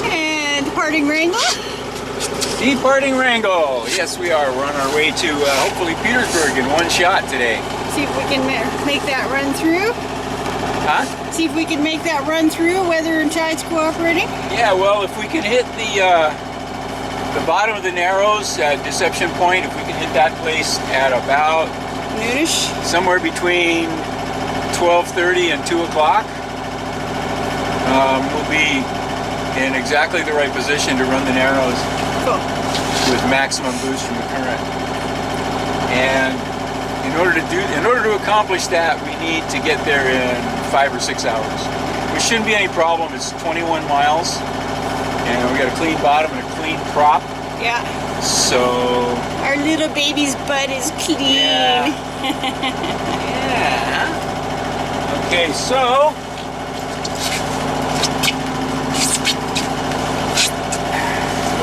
And departing Wrangell. Departing Wrangell. Yes, we are. We're on our way to hopefully Petersburg in one shot today. See if we can make that run through. Huh? See if we can make that run through, weather and tides cooperating. Yeah, well, if we can hit the bottom of the Narrows at Deception Point, if we can hit that place at about noonish, somewhere between 12:30 and 2 o'clock, we'll be in exactly the right position to run the Narrows. Cool. With maximum boost from the current. And in order to accomplish that, we need to get there in 5 or 6 hours. Which shouldn't be any problem. It's 21 miles, and we got a clean bottom and a clean prop. Yeah. So our little baby's butt is clean. Yeah. Yeah. Okay, so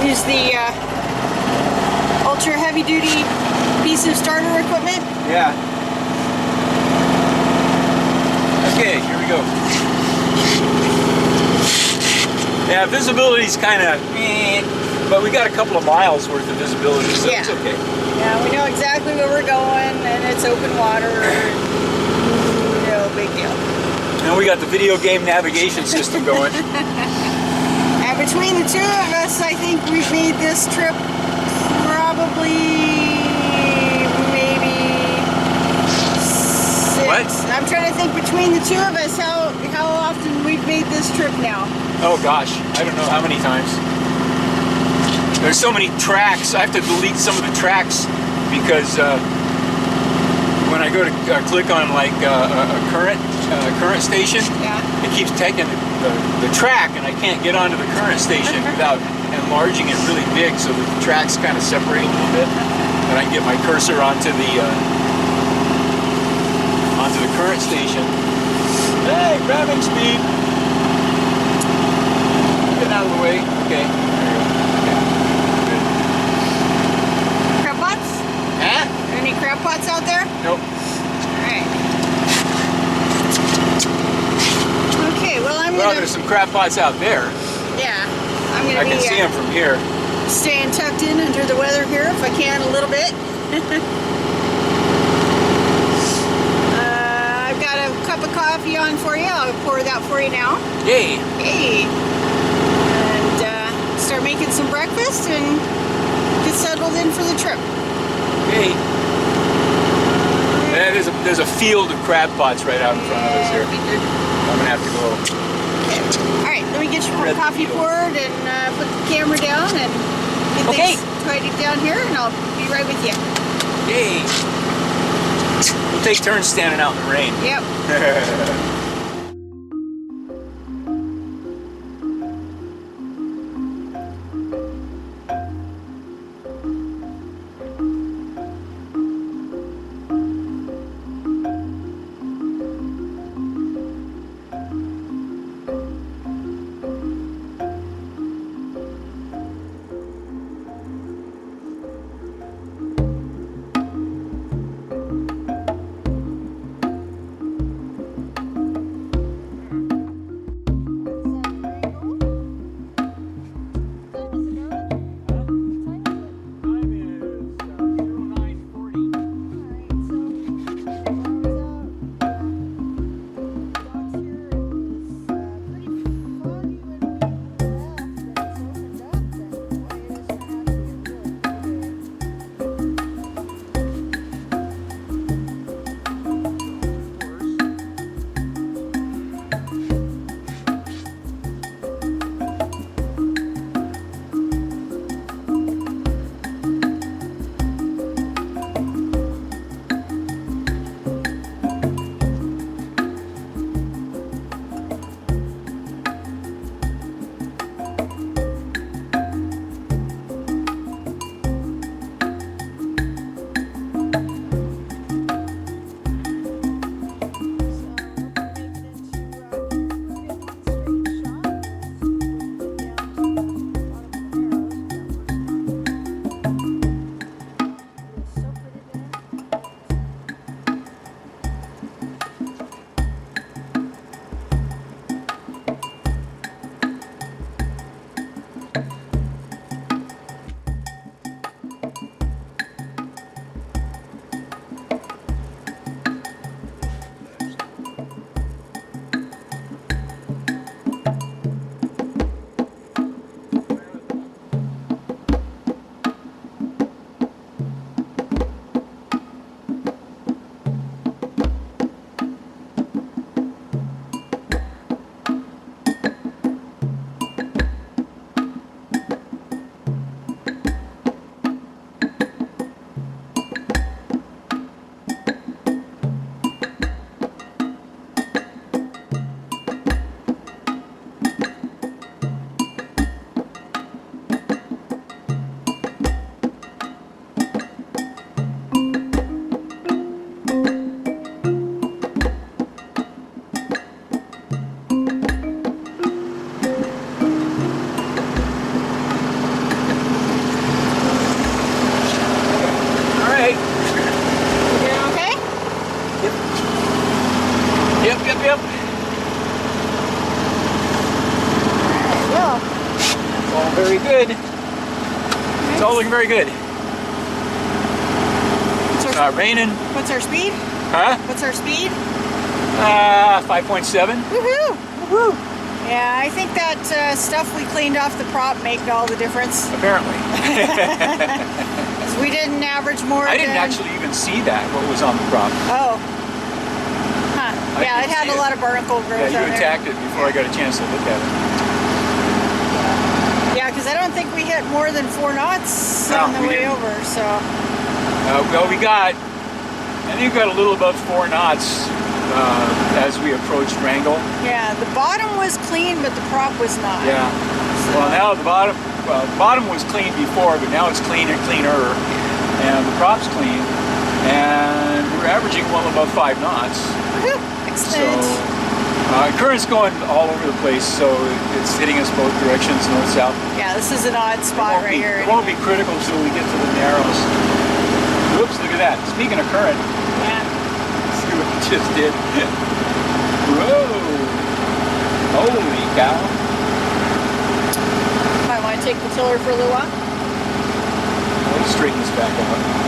use the ultra heavy duty piece of starter equipment. Yeah. Okay, here we go. Yeah, visibility's kind of but we got a couple of miles worth of visibility, so yeah. It's okay. Yeah, we know exactly where we're going, and it's open water. No big deal. And we got the video game navigation system going. And between the two of us, I think we've made this trip probably maybe 6. What? I'm trying to think between the two of us how often we've made this trip now. Oh gosh, I don't know how many times. There's so many tracks. I have to delete some of the tracks because when I go to click on like a current station, yeah, it keeps taking the track, and I can't get onto the current station without enlarging it really big, so that the tracks kind of separate a little bit, and I can get my cursor onto the current station. Hey, grabbing speed. Get out of the way. Okay. There you go. Okay. Good. Crab pots? Huh? Any crab pots out there? Nope. All right. Okay, well Well, there's some crab pots out there. Yeah, I'm gonna I can see them from here. Staying tucked in under the weather here if I can a little bit. I've got a cup of coffee on for you. I'll pour that for you now. Yay! Hey, and start making some breakfast and get settled in for the trip. Hey. Yeah, there's a field of crab pots right out in front of us here. I'm gonna have to go. Okay. All right, let me get your coffee poured and put the camera down and get things tidied down here, and I'll be right with you. Yay! We'll take turns standing out in the rain. Yep. Yep. Yeah. It's all very good. It's all looking very good. It's not raining. What's our speed? Huh? What's our speed? 5.7. Woohoo! Woohoo! Yeah, I think that stuff we cleaned off the prop made all the difference. Apparently. We didn't average more I didn't actually even see that, what was on the prop. Oh. Huh. Yeah, it had a lot of barnacle growth Yeah, you on there. attacked it before I got a chance to look at it. Yeah, because I don't think we hit more than 4 knots on the way over, so. Well, I think we got a little above 4 knots as we approached Wrangell. Yeah, the bottom was clean, but the prop was not. Yeah. So. Well, now the bottom was clean before, but now it's cleaner, and the prop's clean, and we're averaging well above 5 knots. Excellent. So, current's going all over the place, so it's hitting us both directions, north, south. Yeah, this is an odd spot right here. It won't be critical until we get to the narrows. Whoops, look at that. Speaking of current. Yeah. See what we just did. Whoa. Holy cow. Might want to take the tiller for a little while. Let's straighten this back out.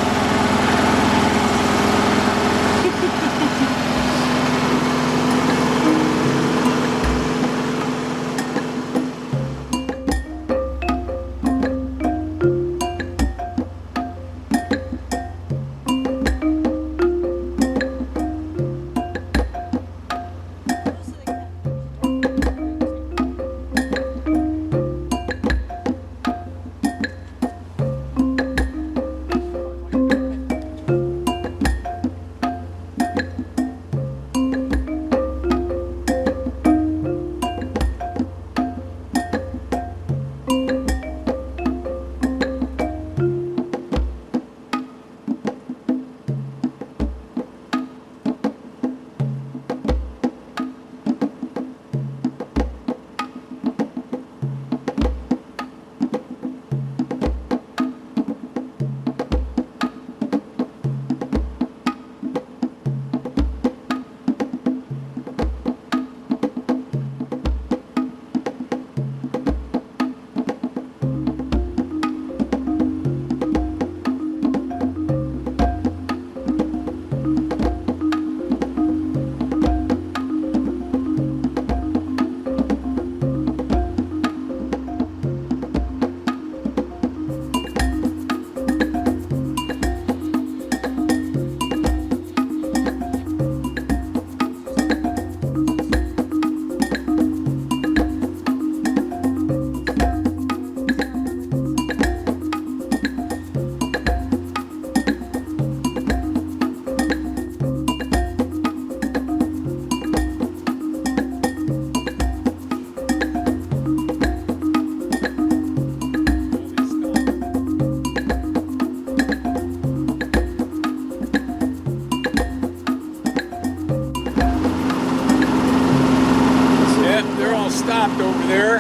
Stopped over there.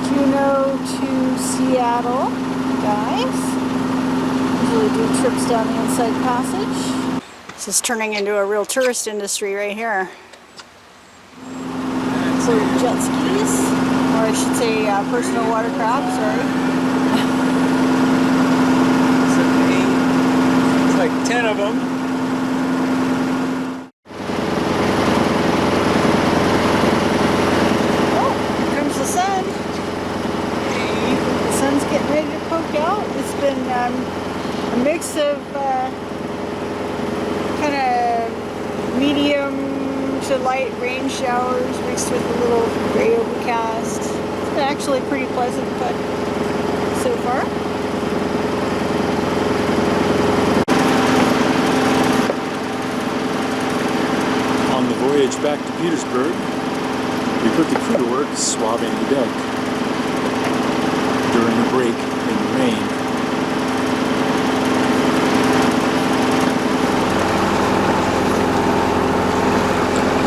Juneau to Seattle, guys. Usually do trips down the Inside Passage. This is turning into a real tourist industry right here. So jet skis, or I should say personal watercraft, sorry. It's like 10 of them. It's been a mix of kind of medium to light rain showers mixed with a little gray overcast. It's been actually pretty pleasant, but so far. On the voyage back to Petersburg, we put the crew to work swabbing the deck during a break in the rain.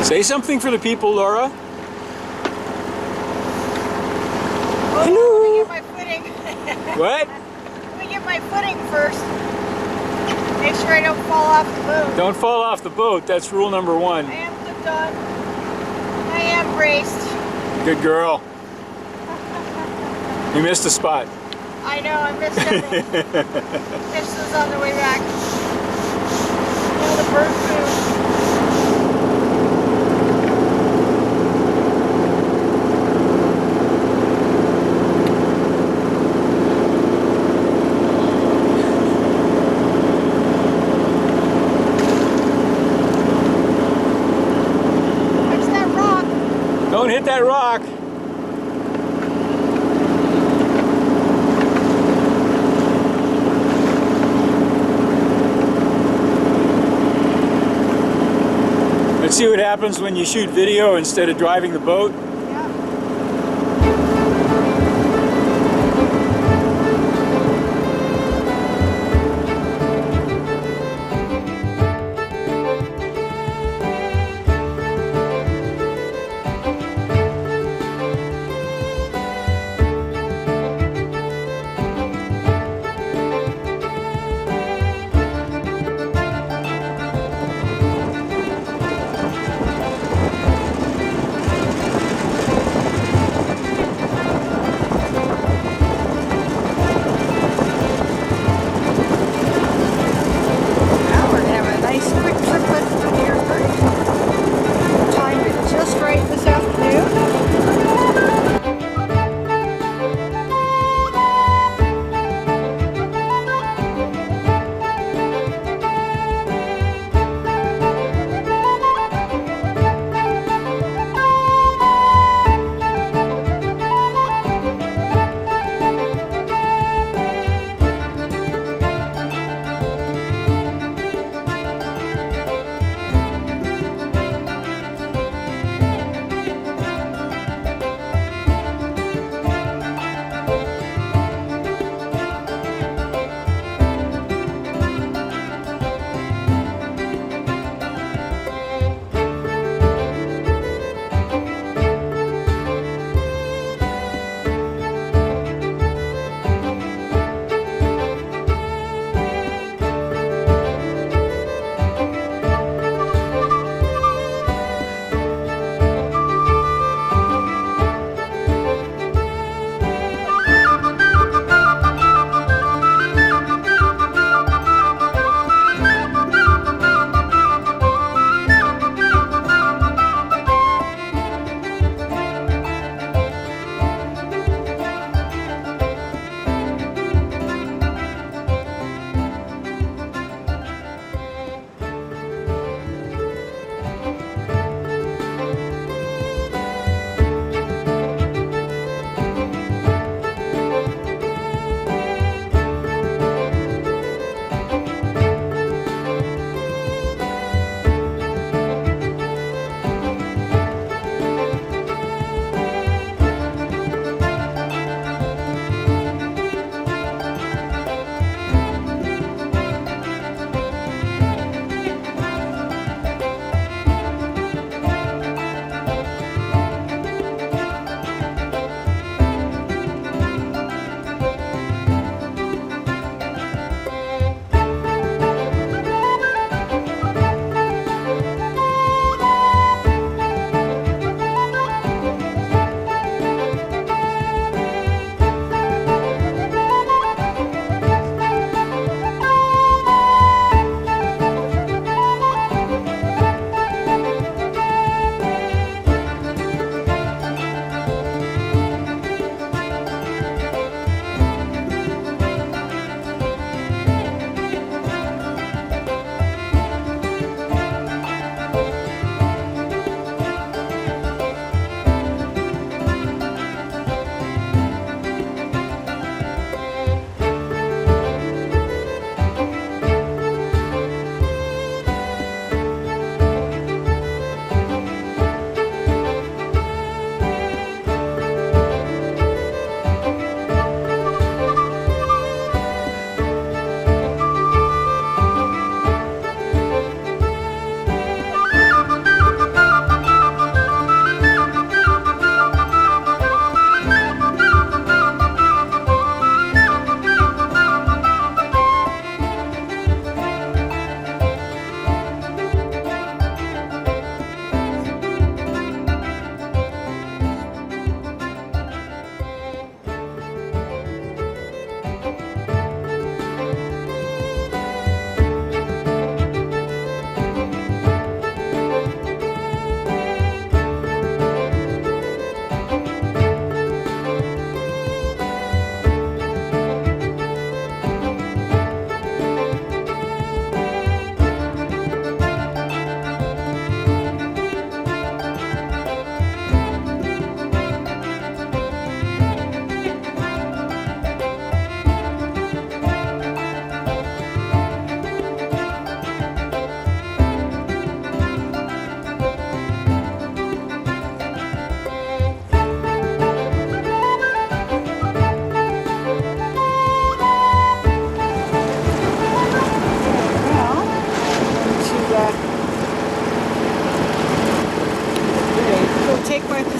Say something for the people, Laura. Hello. Let me get my footing. What? Let me get my footing first. Make sure I don't fall off the boat. Don't fall off the boat. That's rule number 1. I am flipped on. I am braced. Good girl. You missed a spot. I know, I missed everything. Fish was on the way back. No, the bird food. Watch that rock. Don't hit that rock. Let's see what happens when you shoot video instead of driving the boat. Yeah.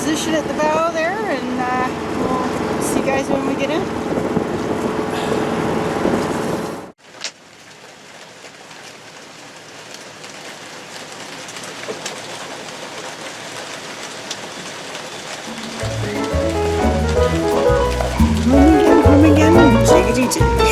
position at the bow there, and we'll see you guys when we get in. Home again, jiggity jig.